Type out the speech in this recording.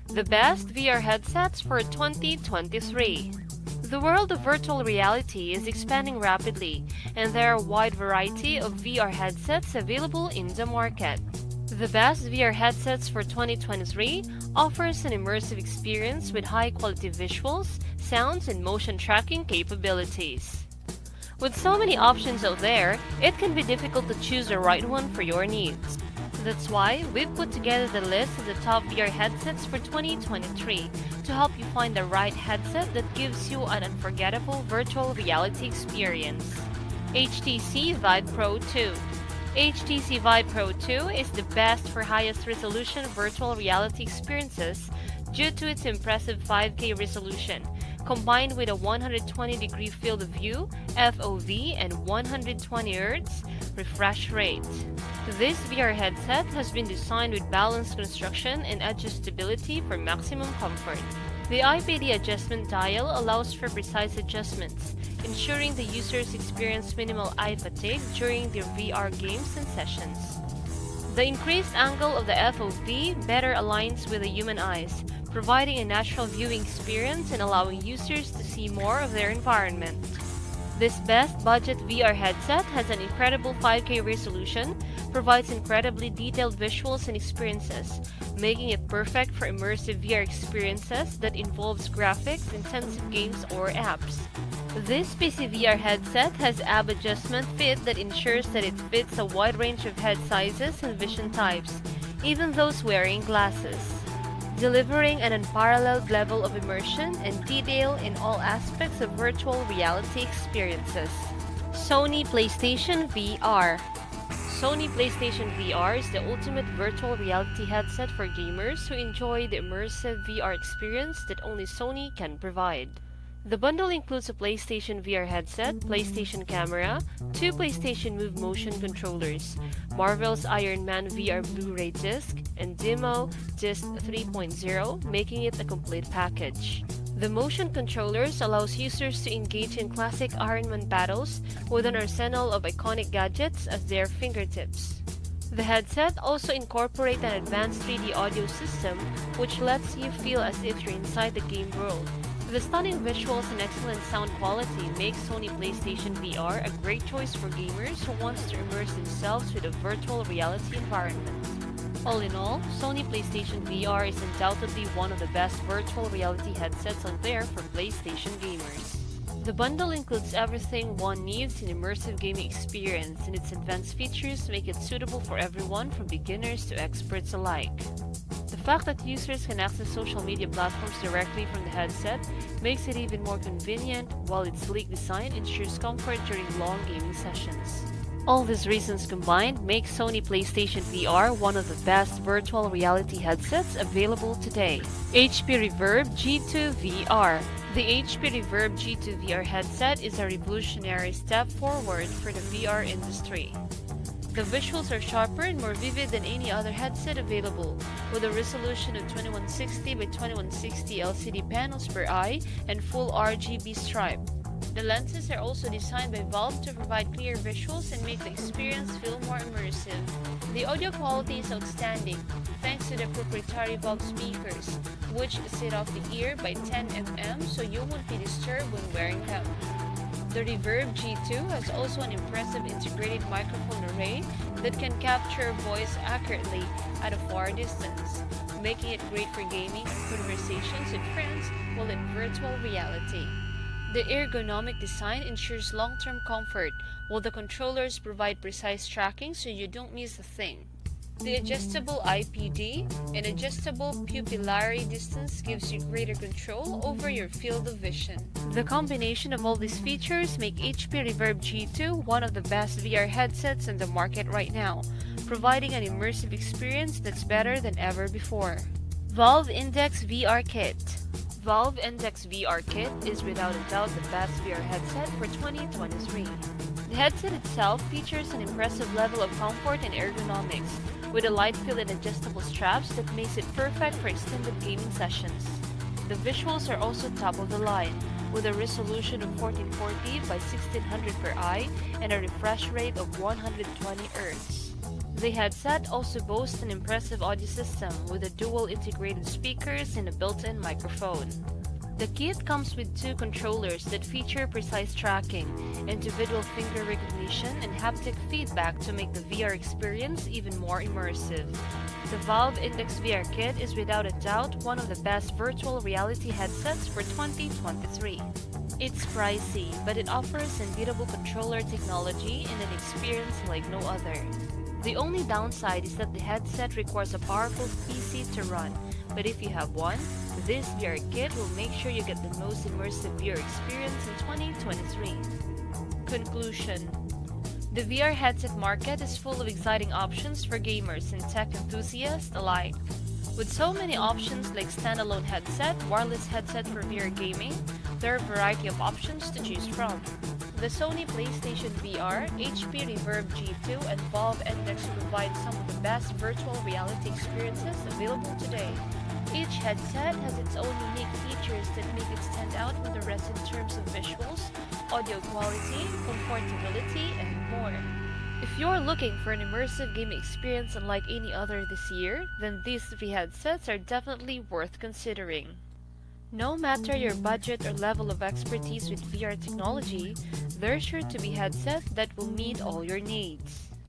The best VR headsets for 2023. The world of virtual reality is expanding rapidly, and there are a wide variety of VR headsets available in the market. The best VR headsets for 2023 offers an immersive experience with high-quality visuals, sounds, and motion tracking capabilities. With so many options out there, it can be difficult to choose the right one for your needs. That's why we've put together the list of the top VR headsets for 2023 to help you find the right headset that gives you an unforgettable virtual reality experience. HTC Vive Pro 2. HTC Vive Pro 2 is the best for highest resolution virtual reality experiences due to its impressive 5K resolution, combined with a 120-degree field of view, FOV, and 120 Hz refresh rate. This VR headset has been designed with balanced construction and adjustability for maximum comfort. The IPD adjustment dial allows for precise adjustments, ensuring the users experience minimal eye fatigue during their VR games and sessions. The increased angle of the FOV better aligns with the human eyes, providing a natural viewing experience and allowing users to see more of their environment. This best budget VR headset has an incredible 5K resolution, provides incredibly detailed visuals and experiences, making it perfect for immersive VR experiences that involves graphics, intensive games, or apps. This PC VR headset has ab adjustment fit that ensures that it fits a wide range of head sizes and vision types, even those wearing glasses, delivering an unparalleled level of immersion and detail in all aspects of virtual reality experiences. Sony PlayStation VR. Sony PlayStation VR is the ultimate virtual reality headset for gamers who enjoy the immersive VR experience that only Sony can provide. The bundle includes a PlayStation VR headset, PlayStation camera, 2 PlayStation Move motion controllers, Marvel's Iron Man VR Blu-ray disc, and Demo Disc 3.0, making it a complete package. The motion controllers allows users to engage in classic Iron Man battles with an arsenal of iconic gadgets at their fingertips. The headset also incorporates an advanced 3D audio system which lets you feel as if you're inside the game world. The stunning visuals and excellent sound quality make Sony PlayStation VR a great choice for gamers who want to immerse themselves with a virtual reality environment. All in all, Sony PlayStation VR is undoubtedly one of the best virtual reality headsets out there for PlayStation gamers. The bundle includes everything one needs in immersive gaming experience, and its advanced features make it suitable for everyone from beginners to experts alike. The fact that users can access social media platforms directly from the headset makes it even more convenient, while its sleek design ensures comfort during long gaming sessions. All these reasons combined make Sony PlayStation VR one of the best virtual reality headsets available today. HP Reverb G2 VR. The HP Reverb G2 VR headset is a revolutionary step forward for the VR industry. The visuals are sharper and more vivid than any other headset available, with a resolution of 2160 by 2160 LCD panels per eye and full RGB stripe. The lenses are also designed by Valve to provide clear visuals and make the experience feel more immersive. The audio quality is outstanding, thanks to the proprietary Valve speakers, which set off the ear by 10 mm so you won't be disturbed when wearing them. The Reverb G2 has also an impressive integrated microphone array that can capture voice accurately at a far distance, making it great for gaming and conversations with friends while in virtual reality. The ergonomic design ensures long-term comfort, while the controllers provide precise tracking so you don't miss a thing. The adjustable IPD and adjustable pupillary distance gives you greater control over your field of vision. The combination of all these features make HP Reverb G2 one of the best VR headsets in the market right now, providing an immersive experience that's better than ever before. Valve Index VR Kit. Valve Index VR Kit is without a doubt the best VR headset for 2023. The headset itself features an impressive level of comfort and ergonomics, with a light feel and adjustable straps that makes it perfect for extended gaming sessions. The visuals are also top of the line, with a resolution of 1440 by 1600 per eye and a refresh rate of 120 Hz. The headset also boasts an impressive audio system with a dual integrated speakers and a built-in microphone. The kit comes with two controllers that feature precise tracking, individual finger recognition, and haptic feedback to make the VR experience even more immersive. The Valve Index VR Kit is without a doubt one of the best virtual reality headsets for 2023. It's pricey, but it offers unbeatable controller technology and an experience like no other. The only downside is that the headset requires a powerful PC to run, but if you have one, this VR kit will make sure you get the most immersive VR experience in 2023. Conclusion: the VR headset market is full of exciting options for gamers and tech enthusiasts alike. With so many options like standalone headset, wireless headset for VR gaming, there are a variety of options to choose from. The Sony PlayStation VR, HP Reverb G2, and Valve Index provide some of the best virtual reality experiences available today. Each headset has its own unique features that make it stand out from the rest in terms of visuals, audio quality, comfortability, and more. If you're looking for an immersive gaming experience unlike any other this year, then these three headsets are definitely worth considering. No matter your budget or level of expertise with VR technology, there's sure to be headsets that will meet all your needs.